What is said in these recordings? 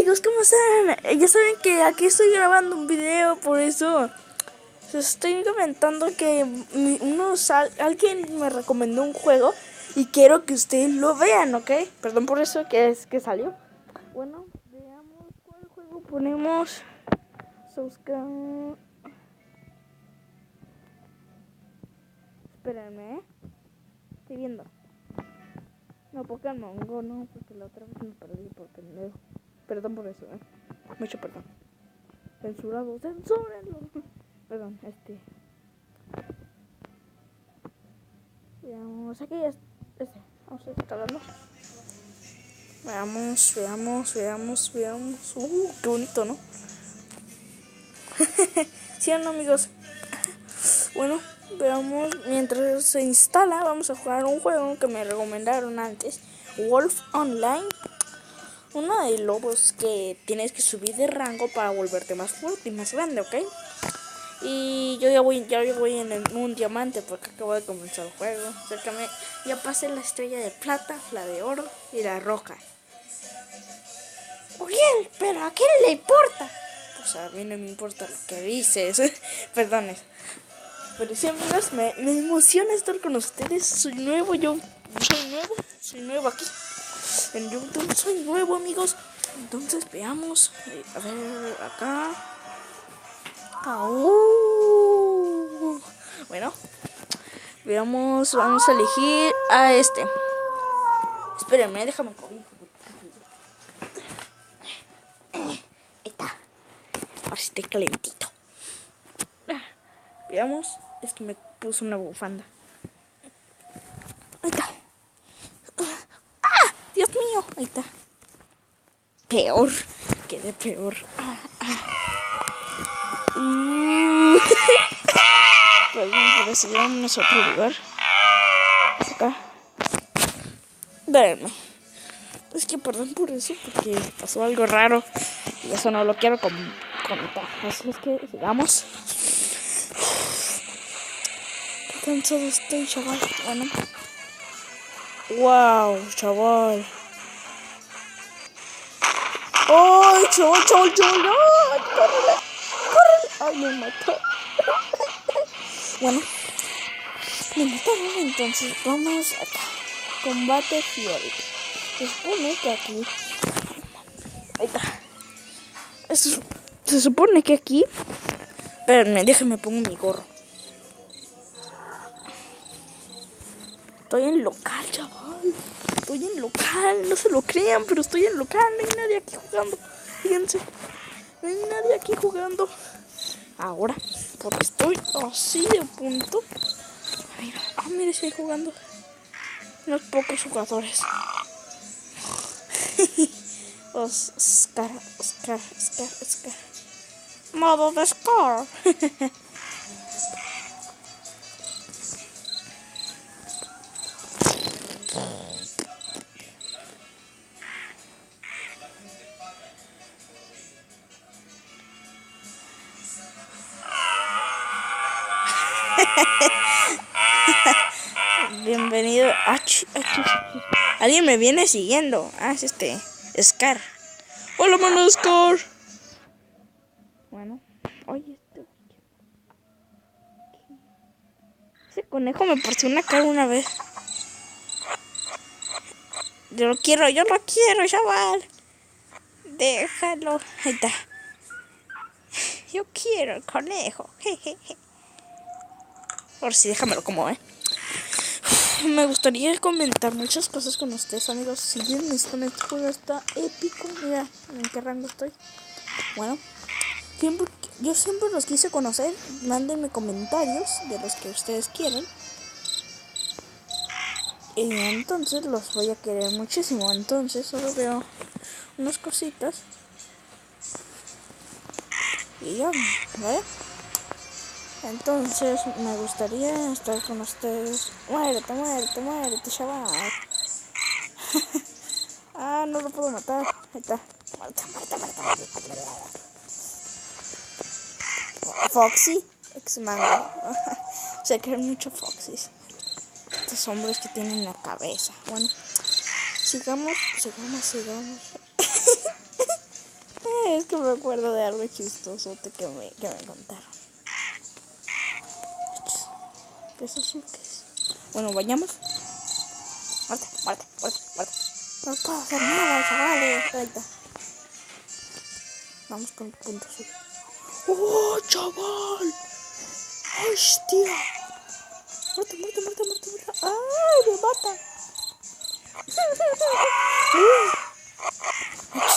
amigos, ¿cómo están? Ya saben que aquí estoy grabando un video, por eso les estoy comentando que alguien me recomendó un juego y quiero que ustedes lo vean, ¿ok? Perdón por eso, que salió. Bueno, veamos cuál juego ponemos. Espérenme, estoy viendo. No, Pokémon Go no, porque la otra vez me perdí por pendejo. Perdón por eso, mucho perdón. Censurado, censúrenlo. Perdón, veamos, aquí es vamos a instalarlo. Veamos. Qué bonito, ¿no? ¿Sí o no, amigos? Bueno, veamos, mientras se instala, vamos a jugar un juego que me recomendaron antes, Wolf Online. Uno de lobos que tienes que subir de rango para volverte más fuerte y más grande, ¿ok? Y yo ya voy en un diamante porque acabo de comenzar el juego. Acércame, ya pasé la estrella de plata, la de oro y la roja. Uriel, pero ¿a quién le importa? Pues a mí no me importa lo que dices. Perdones. Pero sí, amigos, me emociona estar con ustedes. Soy nuevo aquí en YouTube. Soy nuevo, amigos. Entonces veamos. A ver, acá. Bueno, veamos. Vamos a elegir a este. Espérenme, déjame comer. Ahí está. Ahora sí estoy calentito. Veamos. Es que me puse una bufanda. Ahí está. ¡Ah! ¡Dios mío! Ahí está. Peor. Quedé peor. Perdón, pero si vámonos a otro lugar. Acá. Véanme. Es que perdón por eso, porque pasó algo raro. Y eso no lo quiero comentar. Así es que sigamos. Qué cansado estoy, chaval. Bueno. Wow, chaval. ¡Ay, chaval! ¡Ay, córrele! ¡Ay, me mató! Bueno, me mataron, entonces vamos acá. Combate Field. Se supone que aquí... Ahí está. Se supone que aquí... Espérenme, déjenme pongo mi gorro. Estoy en local, chaval. Estoy en local, no se lo crean, pero estoy en local. No hay nadie aquí jugando. Fíjense, no hay nadie aquí jugando. Ahora, porque estoy así de punto. Mira, estoy jugando. Unos pocos jugadores. Oscar. Modo de Scar. Bienvenido. Alguien me viene siguiendo. Es Scar. Hola, mano Scar. Bueno, oye, ese conejo me partió una cara una vez. Yo lo quiero, chaval. Déjalo. Ahí está. Yo quiero el conejo. Por si déjamelo como, Me gustaría comentar muchas cosas con ustedes, amigos. Si bien este juego está épico. Mira, en qué rango estoy. Bueno, yo siempre los quise conocer. Mándenme comentarios de los que ustedes quieren. Y entonces los voy a querer muchísimo. Entonces solo veo unas cositas. Y ya, ¿vale? Entonces me gustaría estar con ustedes. Muérete, chaval. No lo puedo matar. Ahí está. Muerta. Foxy, ex-mango. Se creen mucho Foxys. Estos hombres que tienen la cabeza. Bueno, sigamos. que me acuerdo de algo chistoso que me contaron. ¿Qué es eso? ¿Qué es? Bueno, bañamos. Muerte. No puedo hacer nada, chavales. Ahí está. Vamos con el punto azul. ¡Oh, chaval! ¡Hostia! Muerte. ¡Ay, me mata!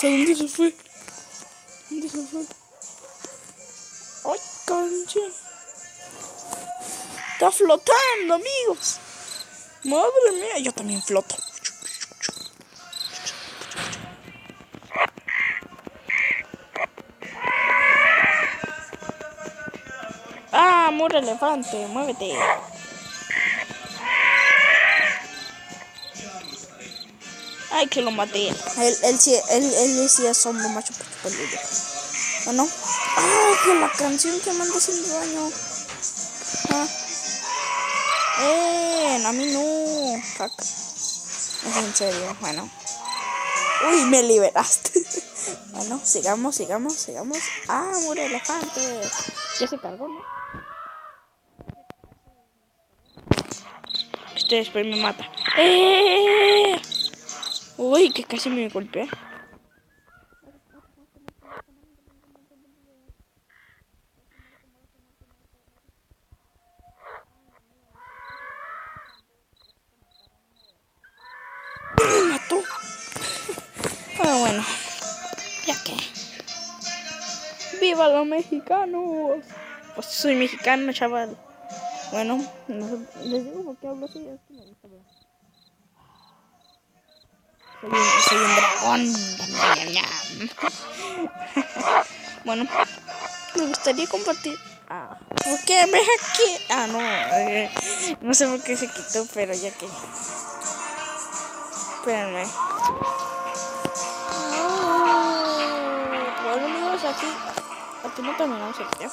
¿Dónde se fue? ¡Ay, cancha! ¡Está flotando, amigos! ¡Madre mía! Yo también floto. ¡Ah, muro elefante! ¡Muévete! ¡Ay, que lo maté! Él sí es hombre macho peludo. Bueno. ¡Ay, que la canción que me anda haciendo daño! Ah. A mí no. Fuck. Es en serio, bueno. Uy, me liberaste. Bueno, sigamos. Ah, muro elefante. Ya se cargó, ¿no? Este después me mata. Uy, que casi me golpeé. Me mató. Pero bueno, ya que. ¡Viva los mexicanos! Pues soy mexicano, chaval. Bueno, no sé, les digo por qué hablo así. Es que me gusta ver. Soy un dragón. Bueno, me gustaría compartir. ¿Por qué me hackeé? No. No sé por qué se quitó, pero ya que. Espérenme. Bueno, amigos, aquí no terminamos el video.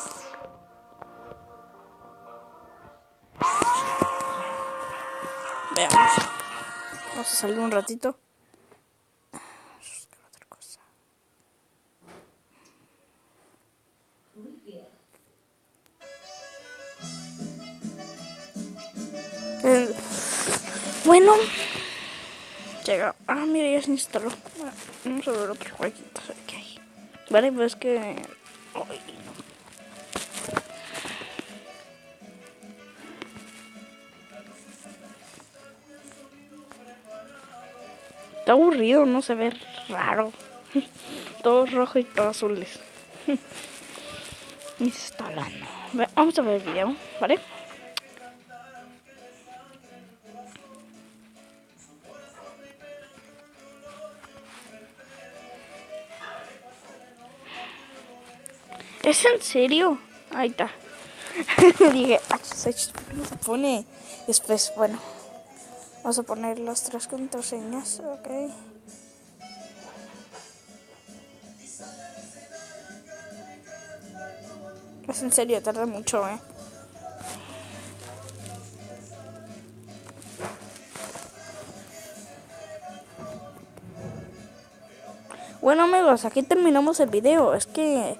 Veamos. Vamos a salir un ratito. Otra cosa. Bueno. Llega. Mira, ya se instaló. Vamos a ver otros jueguitos que hay. Vale, pues que. Ay, no. Está aburrido, no se ve raro. Todo rojo y todo azules. Instalando. Vamos a ver el video, ¿vale? ¿Es en serio? Ahí está. Dije, ¿cómo se pone? Después, bueno. Vamos a poner las 3 contraseñas, ok. Es en serio, tarda mucho, Bueno, amigos, aquí terminamos el video. Es que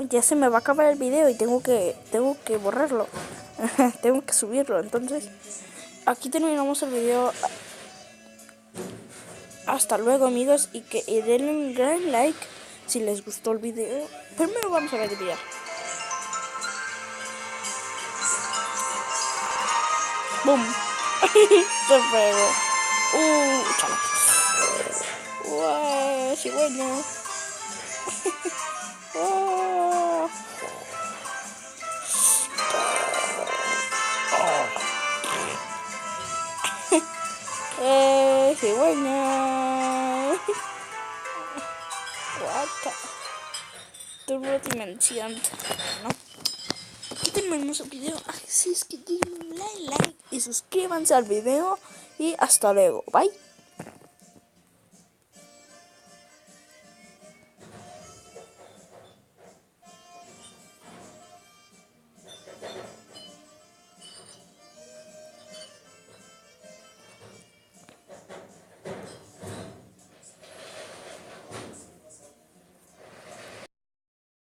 ya se me va a acabar el video y tengo que borrarlo. Tengo que subirlo. Entonces, aquí terminamos el video. Hasta luego, amigos, y denle un gran like si les gustó el video. Primero vamos a ver el video. ¡Bum! Se pegó. Chaval. ¡Wow! ¡Sí, bueno! ¡Wow! ¡Sí, bueno! ¡Guata! Turbo dimensión. ¿No? Aquí terminamos el video. Así es que denle un like y suscríbanse al video. Y hasta luego. Bye.